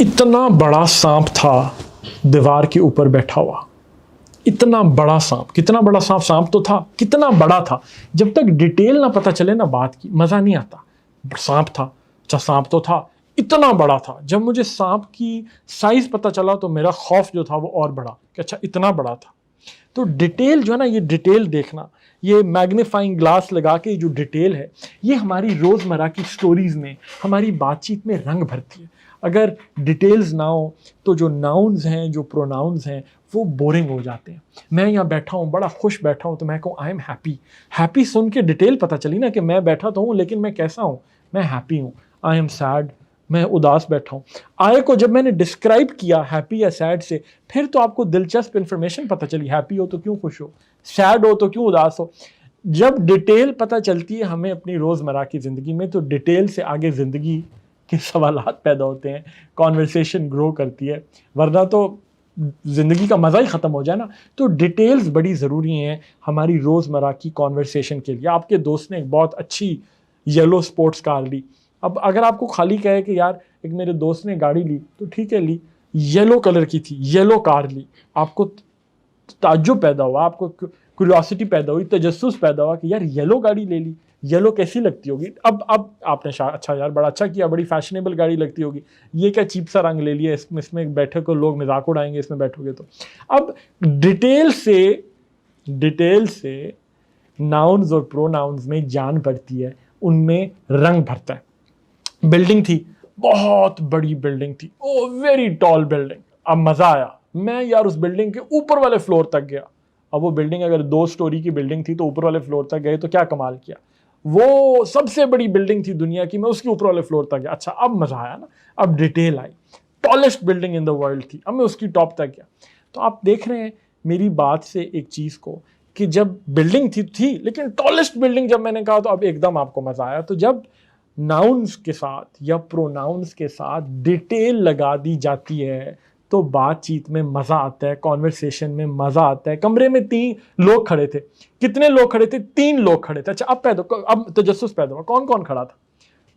इतना बड़ा सांप था दीवार के ऊपर बैठा हुआ। इतना बड़ा सांप, कितना बड़ा सांप, सांप तो था, कितना बड़ा था। जब तक डिटेल ना पता चले ना बात की, मज़ा नहीं आता। सांप था, अच्छा सांप तो था, इतना बड़ा था। जब मुझे सांप की साइज पता चला तो मेरा खौफ जो था वो और बढ़ा कि अच्छा इतना बड़ा था। तो डिटेल जो है ना, ये डिटेल देखना, ये मैग्नीफाइंग ग्लास लगा के जो डिटेल है, ये हमारी रोज़मर्रा की स्टोरीज में, हमारी बातचीत में रंग भरती है। अगर डिटेल्स ना हो तो जो नाउन्स हैं, जो प्रोनाउंस हैं, वो बोरिंग हो जाते हैं। मैं यहाँ बैठा हूँ, बड़ा खुश बैठा हूँ, तो मैं कहूँ आई एम हैप्पी। हैप्पी सुन के डिटेल पता चली ना कि मैं बैठा तो हूँ लेकिन मैं कैसा हूँ, मैं हैप्पी हूँ। आई एम सैड, मैं उदास बैठा हूँ। आय को जब मैंने डिस्क्राइब किया हैप्पी या सैड से, फिर तो आपको दिलचस्प इंफॉर्मेशन पता चली। हैप्पी हो तो क्यों खुश हो, सैड हो तो क्यों उदास हो। जब डिटेल पता चलती है हमें अपनी रोज़मर्रा की ज़िंदगी में, तो डिटेल से आगे ज़िंदगी के सवालात पैदा होते हैं, कॉन्वर्सेशन ग्रो करती है, वरना तो ज़िंदगी का मज़ा ही ख़त्म हो जाए ना। तो डिटेल्स बड़ी ज़रूरी हैं हमारी रोज़मर्रा की कॉन्वर्सेशन के लिए। आपके दोस्त ने एक बहुत अच्छी येलो स्पोर्ट्स कार ली। अब अगर आपको खाली कहे कि यार एक मेरे दोस्त ने गाड़ी ली, तो ठीक है ली, येलो कलर की थी, येलो कार ली, आपको ताज्जुब पैदा हुआ, आपको क्यूरियोसिटी पैदा हुई, तजस्सुस पैदा हुआ कि यार येलो गाड़ी ले ली, येलो कैसी लगती होगी। अब आपने अच्छा यार बड़ा अच्छा किया, बड़ी फैशनेबल गाड़ी लगती होगी, ये क्या चीप सा रंग ले लिया, इसमें बैठे को लोग मजाक उड़ाएंगे इसमें बैठोगे तो। अब डिटेल से नाउन्स और प्रोनाउंस में जान पड़ती है, उनमें रंग भरता है। बिल्डिंग थी, बहुत बड़ी बिल्डिंग थी, ओ वेरी टॉल बिल्डिंग। अब मजा आया, मैं यार उस बिल्डिंग के ऊपर वाले फ्लोर तक गया। अब वो बिल्डिंग अगर 2 स्टोरी की बिल्डिंग थी तो ऊपर वाले फ्लोर तक गए तो क्या कमाल किया। वो सबसे बड़ी बिल्डिंग थी दुनिया की, मैं उसके ऊपर वाले फ्लोर तक गया। अच्छा अब मजा आया ना, अब detail I. Tallest building in the world थी, अब मैं उसकी टॉप तक गया। तो आप देख रहे हैं मेरी बात से एक चीज को, कि जब बिल्डिंग थी लेकिन टॉलेस्ट बिल्डिंग जब मैंने कहा तो अब एकदम आपको मजा आया। तो जब नाउन्स के साथ या प्रोनाउंस के साथ डिटेल लगा दी जाती है तो बातचीत में मजा आता है, कॉन्वर्सेशन में मजा आता है। कमरे में 3 लोग खड़े थे, कितने लोग खड़े थे, 3 लोग खड़े थे। अच्छा अब तजस्सुस पैदा हुआ, कौन कौन खड़ा था।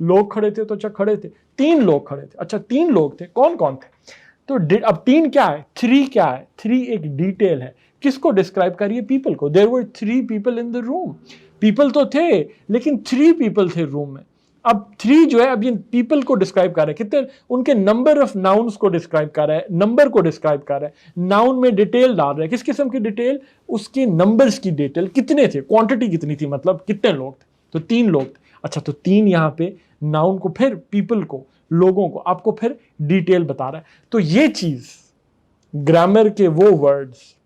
लोग खड़े थे तो अच्छा खड़े थे, 3 लोग खड़े थे। अच्छा 3 लोग थे, कौन कौन थे। तो अब 3 क्या है, 3 क्या है, 3 एक डिटेल है। किसको डिस्क्राइब करिए, पीपल को। There were 3 people in the room. People तो थे लेकिन 3 पीपल थे रूम में। अब 3 जो है, अब ये पीपल को डिस्क्राइब कर रहा है, कितने, उनके नंबर ऑफ नाउन्स को डिस्क्राइब कर रहा है, नंबर को डिस्क्राइब कर रहा है। नाउन में डिटेल डाल रहा है, किस किस्म की डिटेल, उसके नंबर्स की डिटेल, कितने थे, क्वांटिटी कितनी थी, मतलब कितने लोग थे। तो 3 लोग थे। अच्छा तो 3 यहां पे नाउन को, फिर पीपल को, लोगों को, आपको फिर डिटेल बता रहा है। तो ये चीज, ग्रामर के वो वर्ड्स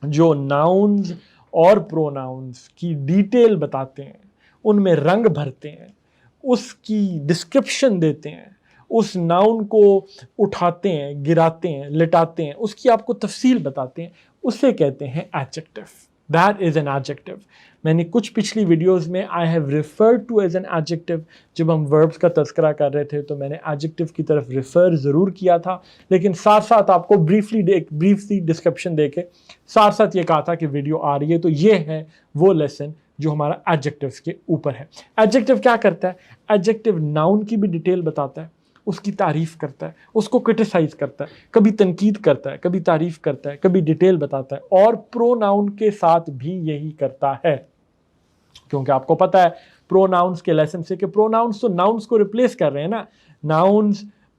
जो नाउन्स और प्रोनाउंस की डिटेल बताते हैं, उनमें रंग भरते हैं, उसकी डिस्क्रिप्शन देते हैं, उस नाउन को उठाते हैं, गिराते हैं, लिटाते हैं, उसकी आपको तफसील बताते हैं, उसे कहते हैं adjective. That is an adjective. मैंने कुछ पिछली वीडियोस में I have referred to as an adjective, जब हम वर्ब्स का तस्करा कर रहे थे तो मैंने एडजेक्टिव की तरफ रिफर ज़रूर किया था, लेकिन साथ साथ आपको ब्रीफली डिस्क्रिप्शन देके साथ साथ ये कहा था कि वीडियो आ रही है। तो ये है वो लेसन जो हमारा एडजेक्टिव्स के ऊपर है। एडजेक्टिव क्या करता है, एडजेक्टिव नाउन की भी डिटेल बताता है, उसकी तारीफ करता है, उसको क्रिटिसाइज करता है, कभी तनकीद करता है, कभी तारीफ करता है, कभी डिटेल बताता है, और प्रोनाउन के साथ भी यही करता है। क्योंकि आपको पता है प्रोनाउंस के लेसन से कि प्रोनाउंस तो नाउन्स को रिप्लेस कर रहे हैं ना,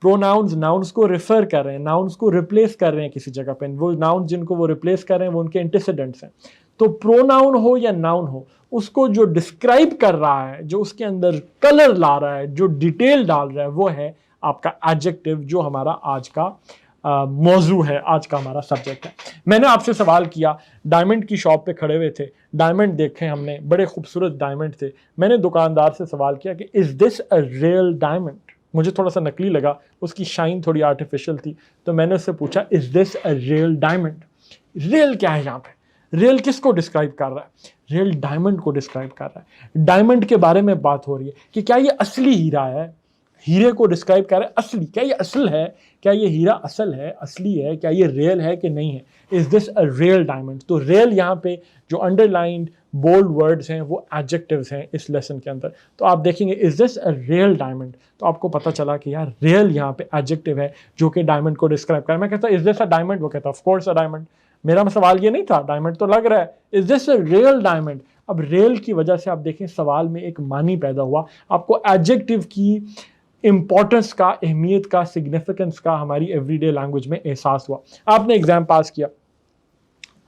प्रोनाउंस नाउन्स को रिफर कर रहे हैं, नाउन्स को रिप्लेस कर रहे हैं किसी जगह पे। वो नाउन जिनको वो रिप्लेस कर रहे हैं वो उनके एंटीसीडेंट्स हैं। तो प्रोनाउन हो या नाउन हो, उसको जो डिस्क्राइब कर रहा है, जो उसके अंदर कलर ला रहा है, जो डिटेल डाल रहा है, वो है आपका एडजेक्टिव, जो हमारा आज का मौजू है, आज का हमारा सब्जेक्ट है। मैंने आपसे सवाल किया, डायमंड की शॉप पे खड़े हुए थे, डायमंड देखे हमने, बड़े खूबसूरत डायमंड थे। मैंने दुकानदार से सवाल किया कि is this a real diamond. मुझे थोड़ा सा नकली लगा, उसकी शाइन थोड़ी आर्टिफिशियल थी, तो मैंने उससे पूछा is this a real diamond. Real क्या है यहाँ पे, रियल किसको डिस्क्राइब कर रहा है, रियल डायमंड को डिस्क्राइब कर रहा है। डायमंड के बारे में बात हो रही है कि क्या ये असली हीरा है, हीरे को डिस्क्राइब कर रहा है असली, क्या ये असल है, क्या ये हीरा असल है, असली है, क्या ये रियल है कि नहीं है। Is this a real diamond. तो रियल यहाँ पे जो अंडरलाइंड बोल्ड वर्ड्स हैं वो एडजेक्टिव्स हैं इस लेसन के अंदर। तो आप देखेंगे is this a real diamond, तो आपको पता चला कि यार रियल यहाँ पे एडजेक्टिव है जो कि डायमंड को डिस्क्राइब कर। मैं कहता इज दिस अ डायमंड, वो कहता ऑफ कोर्स अ डायमंड। मेरा सवाल ये नहीं था, डायमंड तो लग रहा है, is this a real diamond. अब रियल की वजह से आप देखें सवाल में एक मानी पैदा हुआ, आपको एडजेक्टिव की इंपॉर्टेंस का, अहमियत का, सिग्निफिकेंस का हमारी एवरीडे लैंग्वेज में एहसास हुआ। आपने एग्जाम पास किया,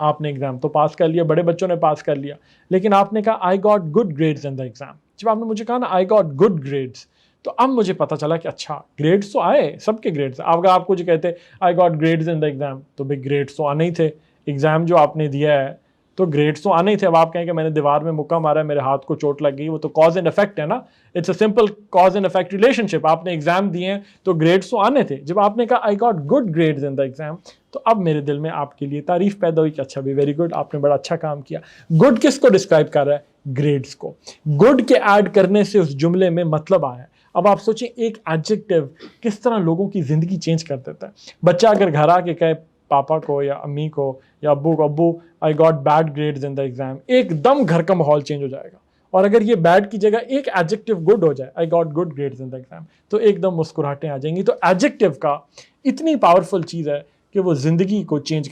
आपने एग्जाम तो पास कर लिया, बड़े बच्चों ने पास कर लिया, लेकिन आपने कहा I got good grades in the exam. जब आपने मुझे कहा ना आई गॉट गुड ग्रेड्स, तो अब मुझे पता चला कि अच्छा ग्रेड्स तो आए, सबके ग्रेड्स। अगर आपको जो कहते I got grades in the exam, तो भाई ग्रेड्स तो आने ही थे, एग्जाम जो आपने दिया है तो ग्रेड्स तो आने ही थे। अब आप कहें कि मैंने दीवार में मुक्का मारा है, मेरे हाथ को चोट लग गई, वो तो कॉज एंड इफेक्ट है ना, it's a simple cause and effect relationship. आपने एग्जाम दिए हैं तो ग्रेड्स तो आने थे। जब आपने कहा I got good grades in the exam, तो अब मेरे दिल में आपके लिए तारीफ पैदा हुई कि अच्छा भी वेरी गुड, आपने बड़ा अच्छा काम किया। गुड किसको डिस्क्राइब कर रहा है? ग्रेड्स को। गुड के ऐड करने से उस जुमले में मतलब आया है। अब आप सोचें एक एडजेक्टिव किस तरह लोगों की जिंदगी चेंज कर देता है। बच्चा अगर घर आके कहे पापा को या अम्मी को या अब्बू को, अब्बू I got bad grades in the exam, एकदम घर का माहौल चेंज हो जाएगा। और अगर ये बैड की जगह एक एडजेक्टिव गुड हो जाए, I got good grades in the exam, तो एकदम मुस्कुराहटें आ जाएंगी। तो एडजेक्टिव का इतनी पावरफुल चीज़ है कि वो ज़िंदगी को चेंज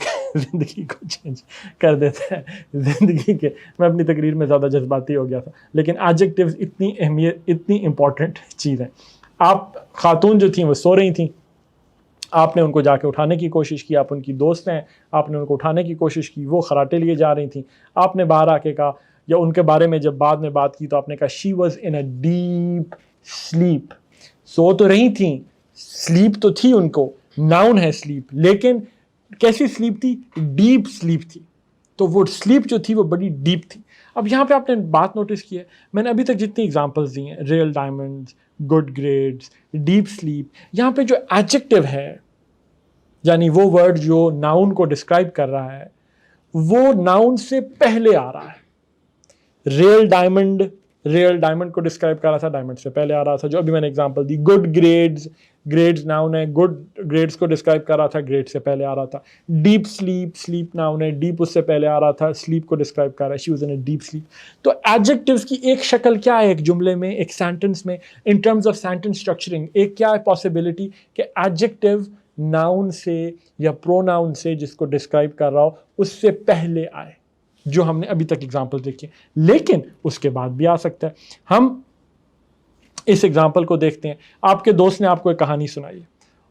कर देता है। ज़िंदगी के, मैं अपनी तकरीर में ज़्यादा जज्बाती हो गया था, लेकिन एडजेक्टिव्स इतनी अहमियत, इतनी इंपॉर्टेंट चीज़ है। आप खातून जो थी वो सो रही थी, आपने उनको जाके उठाने की कोशिश की, आप उनकी दोस्त हैं, आपने उनको उठाने की कोशिश की, वो खराटे लिए जा रही थी, आपने बाहर आके कहा, या उनके बारे में जब बाद में बात की तो आपने कहा she was in a deep sleep. सो तो रही थी, स्लीप तो थी उनको, नाउन है स्लीप, लेकिन कैसी स्लीप थी? डीप स्लीप थी। तो वो स्लीप जो थी वो बड़ी डीप थी। अब यहाँ पे आपने बात नोटिस की है, मैंने अभी तक जितनी एग्जांपल्स दी हैं, real diamonds, good grades, deep sleep, यहाँ पे जो एडजेक्टिव है यानी वो वर्ड जो नाउन को डिस्क्राइब कर रहा है, वो नाउन से पहले आ रहा है। रियल डायमंड को डिस्क्राइब कर रहा था, डायमंड से पहले आ रहा था, जो अभी मैंने एग्जांपल दी। गुड ग्रेड्स नाउन है, गुड ग्रेड्स को डिस्क्राइब कर रहा था, ग्रेड से पहले आ रहा था। डीप स्लीप नाउन है, डीप उससे पहले आ रहा था, स्लीप को डिस्क्राइब कर रहा है, she was in a deep sleep. तो एडजेक्टिव्स की एक शक्ल क्या है एक जुमले में, एक सेंटेंस में, in terms of sentence structuring, एक क्या है पॉसिबिलिटी कि एडजेक्टिव नाउन से या प्रोनाउन से जिसको डिस्क्राइब कर रहा हो उससे पहले आए, जो हमने अभी तक एग्जाम्पल देखी, लेकिन उसके बाद भी आ सकता है। हम इस एग्जाम्पल को देखते हैं। आपके दोस्त ने आपको एक कहानी सुनाई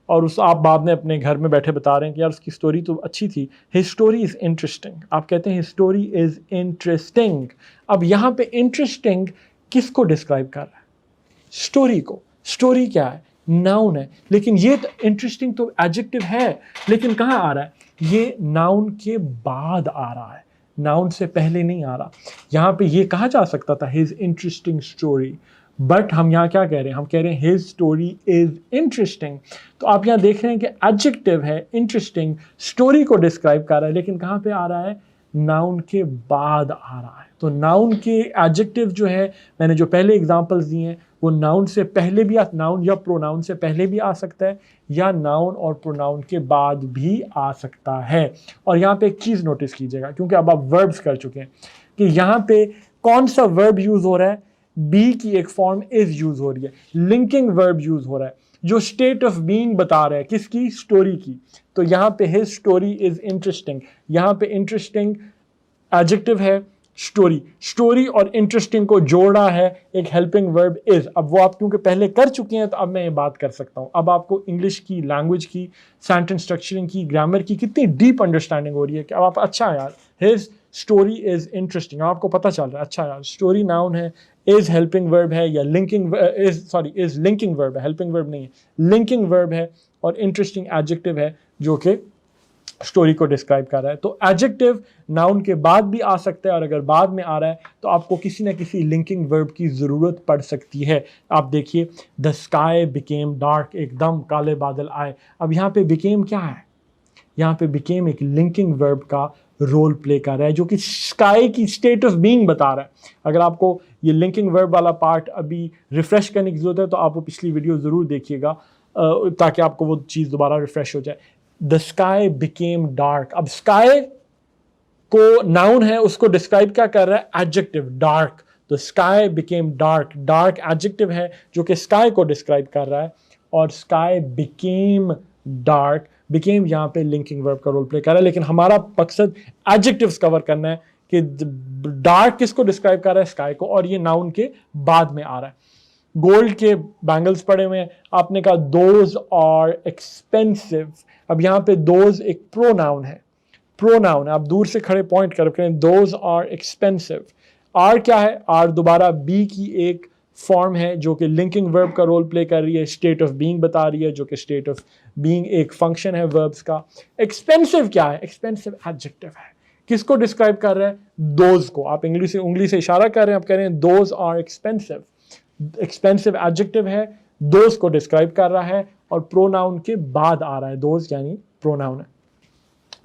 और उस आप बाद में अपने घर में बैठे बता रहे हैं कि यार उसकी स्टोरी तो अच्छी थी, हिज स्टोरी इज़ इंटरेस्टिंग। आप कहते हैं हिज स्टोरी इज़ इंटरेस्टिंग। अब यहाँ पे इंटरेस्टिंग किसको डिस्क्राइब कर रहा है? स्टोरी को। स्टोरी क्या है? नाउन है, लेकिन ये इंटरेस्टिंग तो एडजेक्टिव है, लेकिन कहाँ आ रहा है? ये नाउन के बाद आ रहा है, नाउन से पहले नहीं आ रहा। यहाँ पे ये कहा जा सकता था हिज इंटरेस्टिंग स्टोरी, बट हम यहाँ क्या कह रहे हैं? हम कह रहे हैं हिज स्टोरी इज इंटरेस्टिंग। तो आप यहाँ देख रहे हैं कि एडजेक्टिव है इंटरेस्टिंग, स्टोरी को डिस्क्राइब कर रहा है, लेकिन कहाँ पे आ रहा है? नाउन के बाद आ रहा है। तो नाउन के एडजेक्टिव जो है, मैंने जो पहले एग्जांपल्स दिए हैं, वो नाउन से पहले भी नाउन या प्रोनाउन से पहले भी आ सकता है, या नाउन और प्रोनाउन के बाद भी आ सकता है। और यहाँ पे एक चीज़ नोटिस कीजिएगा, क्योंकि अब आप वर्ब्स कर चुके हैं, कि यहाँ पे कौन सा वर्ब यूज़ हो रहा है? बी की एक फॉर्म इज यूज़ हो रही है, लिंकिंग वर्ब यूज़ हो रहा है, जो स्टेट ऑफ बीइंग बता रहा है, किसकी? स्टोरी की। तो यहाँ पे हिज स्टोरी इज इंटरेस्टिंग, यहाँ पे इंटरेस्टिंग एडजेक्टिव है, स्टोरी और इंटरेस्टिंग को जोड़ा है एक हेल्पिंग वर्ब इज। अब वो आप क्योंकि पहले कर चुके हैं तो अब मैं ये बात कर सकता हूँ। अब आपको इंग्लिश की लैंग्वेज की, सेंटेंस स्ट्रक्चरिंग की, ग्रामर की कितनी डीप अंडरस्टैंडिंग हो रही है कि अब आप अच्छा यार हिज स्टोरी इज इंटरेस्टिंग, आपको पता चल रहा है अच्छा यार स्टोरी नाउन है, इज हेल्पिंग वर्ब है, या इज लिंकिंग वर्ब है, हेल्पिंग वर्ब नहीं है, लिंकिंग वर्ब है, और इंटरेस्टिंग एडजेक्टिव है जो कि स्टोरी को डिस्क्राइब कर रहा है। तो एडजेक्टिव नाउन के बाद भी आ सकता है, और अगर बाद में आ रहा है तो आपको किसी न किसी लिंकिंग वर्ब की ज़रूरत पड़ सकती है। आप देखिए द स्काई बिकेम डार्क, एकदम काले बादल आए। अब यहाँ पे बिकेम क्या है? यहाँ पे बिकेम एक लिंकिंग वर्ब का रोल प्ले कर रहा है, जो कि स्काई की स्टेट ऑफ बीइंग बता रहा है। अगर आपको ये लिंकिंग वर्ब वाला पार्ट अभी रिफ्रेश करने की जरूरत है तो आप वो पिछली वीडियो ज़रूर देखिएगा, ताकि आपको वो चीज़ दोबारा रिफ्रेश हो जाए। The sky became dark. अब स्काई को नाउन है उसको डिस्क्राइब क्या कर रहा है? Adjective, dark. तो sky became dark, dark adjective है जो कि स्काई को डिस्क्राइब कर रहा है, और स्काई बिकेम डार्क, बिकेम यहाँ पे लिंकिंग वर्ब का रोल प्ले कर रहा है, लेकिन हमारा मकसद एडजेक्टिव्स कवर करना है कि डार्क किसको डिस्क्राइब कर रहा है? स्काई को, और ये नाउन के बाद में आ रहा है। गोल्ड के बैंगल्स पड़े हुए हैं, आपने कहा दोज आर एक्सपेंसिव। अब यहाँ पे दोज एक प्रोनाउन है, प्रोनाउन है, आप दूर से खड़े पॉइंट कर दोज आर एक्सपेंसिव। आर क्या है? आर दोबारा बी की एक फॉर्म है जो कि लिंकिंग वर्ब का रोल प्ले कर रही है, स्टेट ऑफ बीइंग बता रही है, जो कि स्टेट ऑफ बीइंग एक फंक्शन है वर्ब्स का। एक्सपेंसिव क्या है? एक्सपेंसिव एडजेक्टिव है, किसको डिस्क्राइब कर रहा है? दोज को। आप इंग्लिश से उंगली से इशारा कर रहे हैं, आप कह रहे हैं those are expensive, expensive adjective है, दोज को डिस्क्राइब कर रहा है, और प्रोनाउन के बाद आ रहा है, दोज यानी प्रोनाउन है।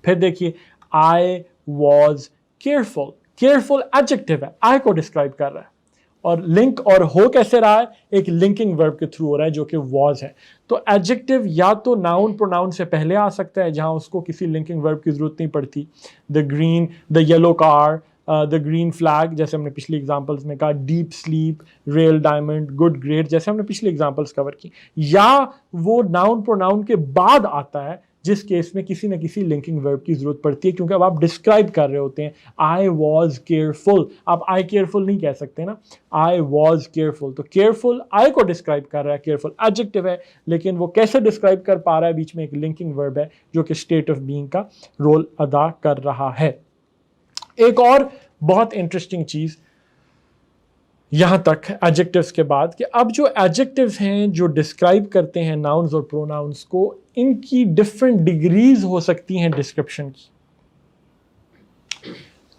फिर देखिए, I was careful, careful adjective है, आई को डिस्क्राइब कर रहा है, और लिंक और हो कैसे रहा है? एक लिंकिंग वर्ब के थ्रू हो रहा है जो कि वॉज है। तो एडजेक्टिव या तो नाउन प्रोनाउन से पहले आ सकता है जहां उसको किसी लिंकिंग वर्ब की जरूरत नहीं पड़ती, the green, the yellow car, the green flag, जैसे हमने पिछली एग्जांपल्स में कहा, deep sleep, real diamond, good grade, जैसे हमने पिछली एग्जांपल्स कवर की। या वो नाउन प्रोनाउन के बाद आता है जिस केस में किसी न किसी लिंकिंग वर्ब की जरूरत पड़ती है, क्योंकि अब आप डिस्क्राइब कर रहे होते हैं। आई वॉज केयरफुल, आप आई केयरफुल नहीं कह सकते ना, आई वॉज केयरफुल। तो केयरफुल आई को डिस्क्राइब कर रहा है, केयरफुल एडजेक्टिव है, लेकिन वो कैसे डिस्क्राइब कर पा रहा है? बीच में एक लिंकिंग वर्ब है जो कि स्टेट ऑफ बीइंग का रोल अदा कर रहा है। एक और बहुत इंटरेस्टिंग चीज यहां तक एडजेक्टिव्स के बाद, कि अब जो एडजेक्टिव्स हैं जो डिस्क्राइब करते हैं नाउन्स और प्रोनाउंस को, इनकी डिफरेंट डिग्रीज हो सकती हैं डिस्क्रिप्शन की।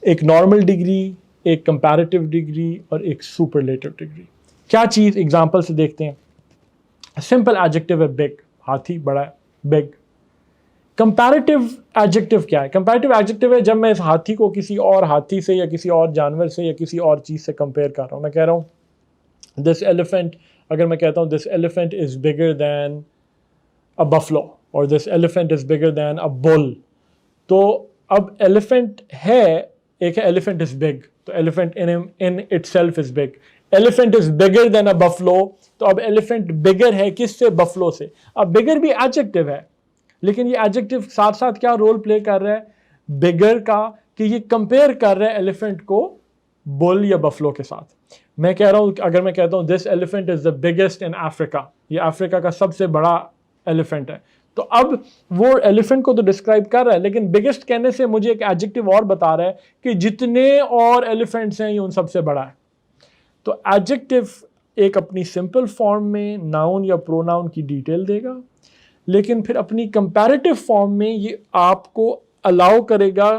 एक नॉर्मल डिग्री, एक कंपैरेटिव डिग्री, और एक सुपरलेटिव डिग्री। क्या चीज? एग्जांपल से देखते हैं। सिंपल एडजेक्टिव है बिग, हाथी बड़ा है, बिग। कंपैरेटिव एडजेक्टिव क्या है? कंपैरेटिव एडजेक्टिव है जब मैं इस हाथी को किसी और हाथी से या किसी और जानवर से या किसी और चीज से कंपेयर कर रहा हूं। मैं कह रहा हूं दिस एलिफेंट, अगर मैं कहता हूं this elephant is bigger than a buffalo, और this elephant is bigger than a bull, तो अब एलिफेंट है, एक है एलिफेंट इज बिग, तो elephant in itself is big. Elephant is bigger than a buffalo, तो अब एलिफेंट बिगर है किससे? बफलो से। अब बिगर भी एडजेक्टिव है, लेकिन ये एडजेक्टिव साथ साथ क्या रोल प्ले कर रहा है? बिगर का, कि ये कंपेयर कर रहा है एलिफेंट को बुल या बफलो के साथ। मैं कह रहा हूं, अगर मैं कहता हूं this elephant is the biggest in Africa, ये अफ्रीका का सबसे बड़ा एलिफेंट है, तो अब वो एलिफेंट को तो डिस्क्राइब कर रहा है, लेकिन बिगेस्ट कहने से मुझे एक एडजेक्टिव और बता रहा है कि जितने और एलिफेंट्स हैं ये उन सबसे बड़ा है। तो एडजेक्टिव एक अपनी सिंपल फॉर्म में नाउन या प्रोनाउन की डिटेल देगा, लेकिन फिर अपनी कंपैरेटिव फॉर्म में ये आपको अलाउ करेगा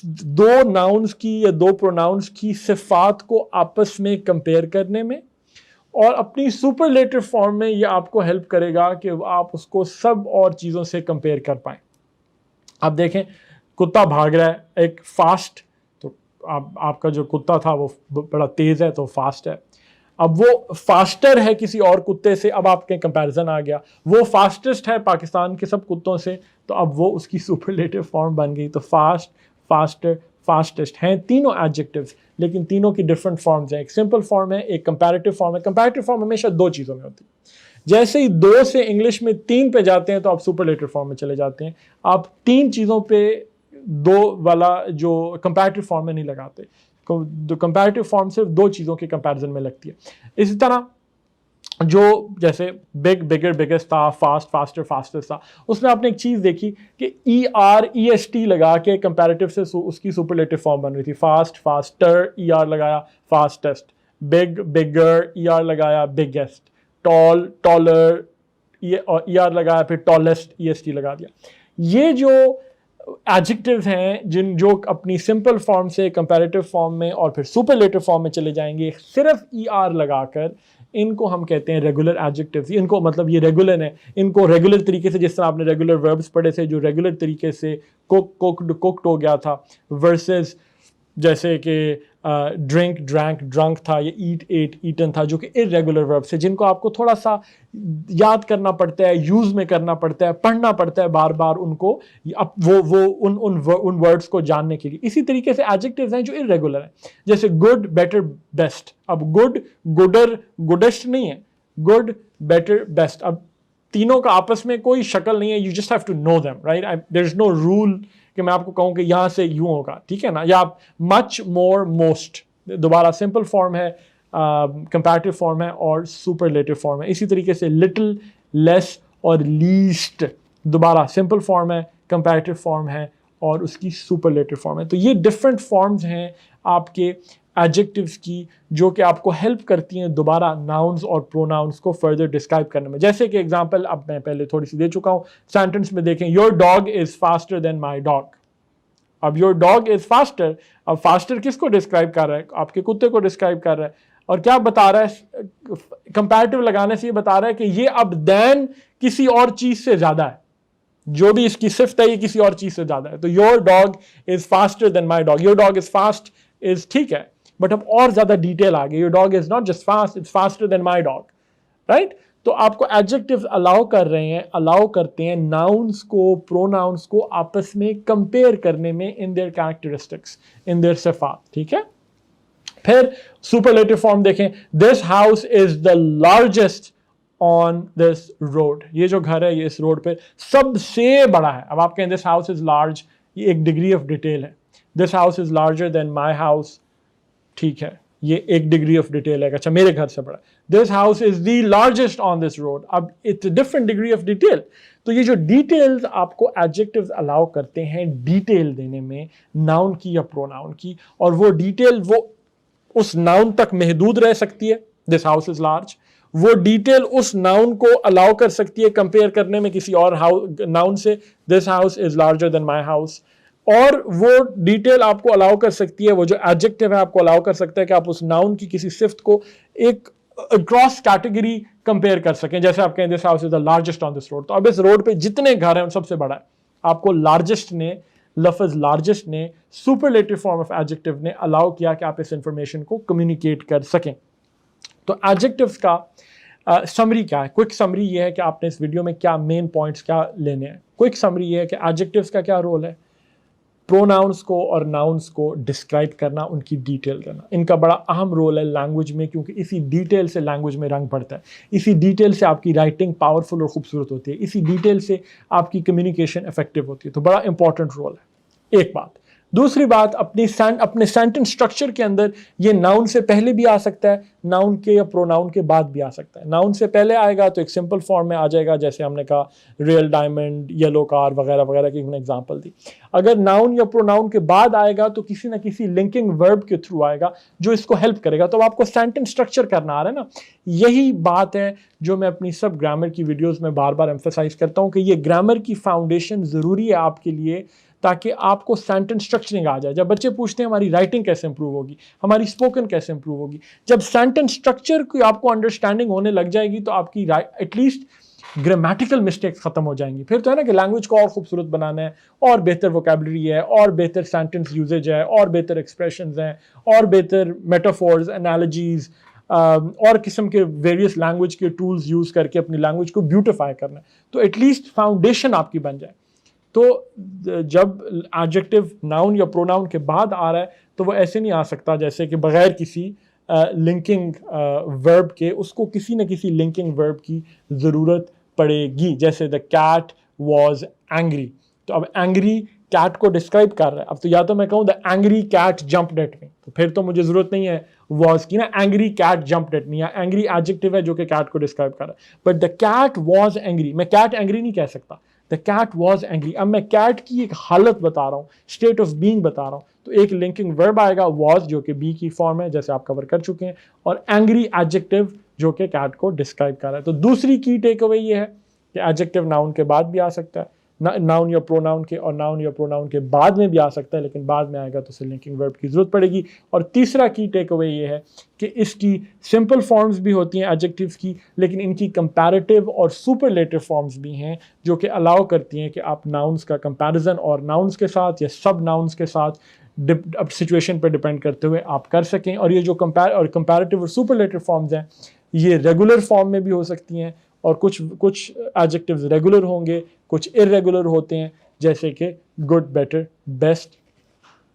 दो नाउन्स की या दो प्रोनाउंस की सिफात को आपस में कंपेयर करने में, और अपनी सुपरलेटिव फॉर्म में ये आपको हेल्प करेगा कि आप उसको सब और चीज़ों से कंपेयर कर पाएं। आप देखें, कुत्ता भाग रहा है एक फास्ट, तो आपका जो कुत्ता था वो बड़ा तेज़ है तो फास्ट है। अब वो फास्टर है किसी और कुत्ते से, अब आपके कंपैरिजन आ गया, वो फास्टेस्ट है पाकिस्तान के सब कुत्तों से, तो अब वो उसकी सुपरलेटिव फॉर्म बन गई। तो फास्ट, फास्टर, फास्टेस्ट हैं तीनों एडजेक्टिव्स, लेकिन तीनों की डिफरेंट फॉर्म्स हैं। एक सिंपल फॉर्म है, एक कंपैरेटिव फॉर्म है। कंपैरेटिव फॉर्म हमेशा दो चीज़ों में होती है। जैसे ही 2 से इंग्लिश में 3 पे जाते हैं तो आप सुपरलेटिव फॉर्म में चले जाते हैं। आप 3 चीज़ों पे 2 वाला जो कंपैरेटिव फॉर्म में नहीं लगाते। कंपैरेटिव फॉर्म सिर्फ 2 चीज़ों के कंपैरिजन में लगती है। इसी तरह जो जैसे बिग, बिगर, बिगेस्ट था, फास्ट, फास्टर, फास्टेस्ट था, उसमें आपने एक चीज़ देखी कि ER, लगा के कंपैरेटिव से उसकी सुपरलेटिव फॉर्म बन रही थी। फास्ट, फास्टर, ER लगाया, फास्टेस्ट। बिग, बिगर, ER लगाया, बिगेस्ट। टॉल, टॉलर, ER लगाया, फिर टॉलेस्ट, EST लगा दिया। ये जो एडजेक्टिव्स हैं जो अपनी सिंपल फॉर्म से कंपैरेटिव फॉर्म में और फिर सुपरलेटिव फॉर्म में चले जाएंगे सिर्फ ER लगाकर, इनको हम कहते हैं रेगुलर एडजेक्टिव्स। इनको मतलब ये रेगुलर है, इनको रेगुलर तरीके से, जिस तरह आपने रेगुलर वर्ब्स पढ़े थे जो रेगुलर तरीके से कुक्ड हो गया था, वर्सेस जैसे कि ड्रिंक ड्रैंक ड्रंक था, या ईट एट ईटन था, जो कि इरेगुलर वर्ब्स है जिनको आपको थोड़ा सा याद करना पड़ता है, यूज में करना पड़ता है, पढ़ना पड़ता है बार बार उनको, वो उन वर्ड्स को जानने के लिए। इसी तरीके से एडजेक्टिव्स हैं जो इरेगुलर हैं, जैसे गुड, बेटर, बेस्ट। अब गुड, गुडर, गुडेस्ट नहीं है, गुड, बेटर, बेस्ट। अब तीनों का आपस में कोई शक्ल नहीं है, you just have to know them, right? There is no rule कि मैं आपको कहूं कि यहां से यूं होगा, ठीक है ना? या आप मच, मोर, मोस्ट, दोबारा सिंपल फॉर्म है, कंपैरेटिव फॉर्म है और सुपरलेटिव फॉर्म है। इसी तरीके से लिटिल, लेस और लीस्ट, दोबारा सिंपल फॉर्म है, कंपैरेटिव फॉर्म है और उसकी सुपरलेटिव फॉर्म है। तो ये डिफरेंट फॉर्म्स हैं आपके एडजेक्टिव्स की, जो कि आपको हेल्प करती हैं दोबारा नाउन्स और प्रोनाउंस को फर्दर डिस्क्राइब करने में। जैसे कि एग्जांपल अब मैं पहले थोड़ी सी दे चुका हूं, सेंटेंस में देखें, your dog is faster than my dog. अब योर डॉग इज फास्टर, अब फास्टर किसको डिस्क्राइब कर रहा है? आपके कुत्ते को डिस्क्राइब कर रहा है। और क्या बता रहा है? कंपैरेटिव लगाने से ये बता रहा है कि ये अब देन किसी और चीज से ज्यादा है, जो भी इसकी सिफ्त है ये किसी और चीज से ज्यादा है। तो your dog is faster than my dog, your dog is fast is ठीक है, बट अब और ज्यादा डिटेल आ गई, your dog is not just fast, it's faster than my dog, right? तो आपको एडजेक्टिव्स अलाउ कर रहे हैं, अलाउ करते हैं नाउन्स को, प्रोनाउंस को आपस में कंपेयर करने में in their characteristics, in their सिफात, ठीक है? फिर सुपरलेटिव फॉर्म देखें, this house is the largest on this road, ये जो घर है ये इस रोड पे सबसे बड़ा है। अब आप कहें दिस हाउस इज लार्ज, ये एक डिग्री ऑफ डिटेल है। This house is larger than my house, ठीक है, ये एक डिग्री ऑफ डिटेल है, अच्छा मेरे घर से बड़ा। This house is the largest on this road, अब it's different degree of detail. तो ये जो डिटेल्स आपको एडजेक्टिव्स अलाउ करते हैं डिटेल देने में नाउन की या प्रोनाउन की, और वो डिटेल वो उस नाउन तक महदूद रह सकती है, दिस हाउस इज लार्ज, वो डिटेल उस नाउन को अलाउ कर सकती है कंपेयर करने में किसी और नाउन से, this house is larger than my house, और वो डिटेल आपको अलाउ कर सकती है, वो जो एडजेक्टिव है आपको अलाउ कर सकता है कि आप उस नाउन की किसी सिफ्त को एक क्रॉस कैटेगरी कंपेयर कर सकें। जैसे आप कहें this house is the largest on this road, तो अब इस रोड पे जितने घर हैं उन सबसे बड़ा है। आपको लार्जेस्ट ने, लफ्ज लार्जेस्ट ने, सुपरलेटिव फॉर्म ऑफ एडजेक्टिव ने अलाउ किया कि आप इस इंफॉर्मेशन को कम्युनिकेट कर सकें। तो एडजेक्टिव्स का समरी क्या है? क्विक समरी ये है कि आपने इस वीडियो में क्या मेन पॉइंट्स क्या लेने हैं। क्विक समरी ये है कि एडजेक्टिव्स का क्या रोल है, प्रोनाउंस को और नाउन्स को डिस्क्राइब करना, उनकी डिटेल देना। इनका बड़ा अहम रोल है लैंग्वेज में, क्योंकि इसी डिटेल से लैंग्वेज में रंग पड़ता है, इसी डिटेल से आपकी राइटिंग पावरफुल और खूबसूरत होती है, इसी डिटेल से आपकी कम्युनिकेशन इफेक्टिव होती है। तो बड़ा इंपॉर्टेंट रोल है, एक बात। दूसरी बात, अपने सेंटेंस स्ट्रक्चर के अंदर ये नाउन से पहले भी आ सकता है, नाउन के या प्रोनाउन के बाद भी आ सकता है। नाउन से पहले आएगा तो एक सिंपल फॉर्म में आ जाएगा, जैसे हमने कहा रियल डायमंड, येलो कार वगैरह वगैरह की मैंने एग्जांपल दी। अगर नाउन या प्रोनाउन के बाद आएगा तो किसी ना किसी लिंकिंग वर्ब के थ्रू आएगा जो इसको हेल्प करेगा। तो आपको सेंटेंस स्ट्रक्चर करना आ रहा है ना, यही बात है जो मैं अपनी सब ग्रामर की वीडियोज़ में बार बार एम्फेसाइज करता हूँ कि ये ग्रामर की फाउंडेशन ज़रूरी है आपके लिए, ताकि आपको सेंटेंस स्ट्रक्चरिंग आ जाए। जब बच्चे पूछते हैं हमारी राइटिंग कैसे इंप्रूव होगी, हमारी स्पोकन कैसे इंप्रूव होगी, जब सेंटेंस स्ट्रक्चर की आपको अंडरस्टैंडिंग होने लग जाएगी तो आपकी एटलीस्ट ग्रामेटिकल मिस्टेक्स खत्म हो जाएंगी। फिर तो है ना कि लैंग्वेज को और खूबसूरत बनाना है, और बेहतर वोकैबुलरी है, और बेहतर सेंटेंस यूजेज है, और बेहतर एक्सप्रेशंस हैं, और बेहतर मेटाफोर्स, एनालॉजीज और किस्म के वेरियस लैंग्वेज के टूल्स यूज करके अपनी लैंग्वेज को ब्यूटिफाई करना है। तो एटलीस्ट फाउंडेशन आपकी बन जाए। तो जब एडजेक्टिव नाउन या प्रोनाउन के बाद आ रहा है तो वो ऐसे नहीं आ सकता जैसे कि बगैर किसी लिंकिंग वर्ब के, उसको किसी न किसी लिंकिंग वर्ब की ज़रूरत पड़ेगी। जैसे द कैट वॉज एंग्री, तो अब एंग्री कैट को डिस्क्राइब कर रहा है। अब तो या तो मैं कहूँ the angry cat jumped at me, तो फिर तो मुझे ज़रूरत नहीं है वॉज की ना, angry cat jumped at me, या एंग्री एडजेक्टिव है जो कि कैट को डिस्क्राइब कर रहा है। But the cat was angry, मैं कैट एंग्री नहीं कह सकता, द कैट वॉज एंग्री। अब मैं कैट की एक हालत बता रहा हूँ, स्टेट ऑफ बीइंग बता रहा हूँ, तो एक लिंकिंग वर्ब आएगा वॉज जो कि बी की फॉर्म है जैसे आप कवर कर चुके हैं, और एंग्री एडजेक्टिव जो कि कैट को डिस्क्राइब कर रहा है। तो दूसरी की टेक अवे ये है कि एडजेक्टिव नाउन के बाद भी आ सकता है, नाउन या प्रोनाउन के, और नाउन या प्रोनाउन के बाद में भी आ सकता है, लेकिन बाद में आएगा तो उसे लिंकिंग वर्ब की जरूरत पड़ेगी। और तीसरा की टेक अवे ये है कि इसकी सिंपल फॉर्म्स भी होती हैं एडजेक्टिव्स की, लेकिन इनकी कंपैरेटिव और सुपरलेटिव फॉर्म्स भी हैं जो कि अलाउ करती हैं कि आप नाउन्स का कंपैरिजन और नाउन्स के साथ या सब नाउन्स के साथ अब सिचुएशन पर डिपेंड करते हुए आप कर सकें। और ये जो कंपैरेटिव और सुपरलेटिव फॉर्म्स हैं ये रेगुलर फॉर्म में भी हो सकती हैं, और कुछ एडजेक्टिव्स रेगुलर होंगे, कुछ इरेगुलर होते हैं, जैसे कि good, better, best.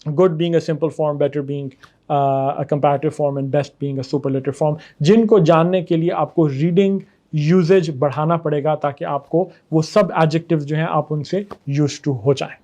Good being a simple form, better being a comparative form and best being a superlative form, जिनको जानने के लिए आपको रीडिंग यूजेज बढ़ाना पड़ेगा ताकि आपको वो सब एडजेक्टिव्स जो हैं आप उनसे यूज्ड टू हो जाएं।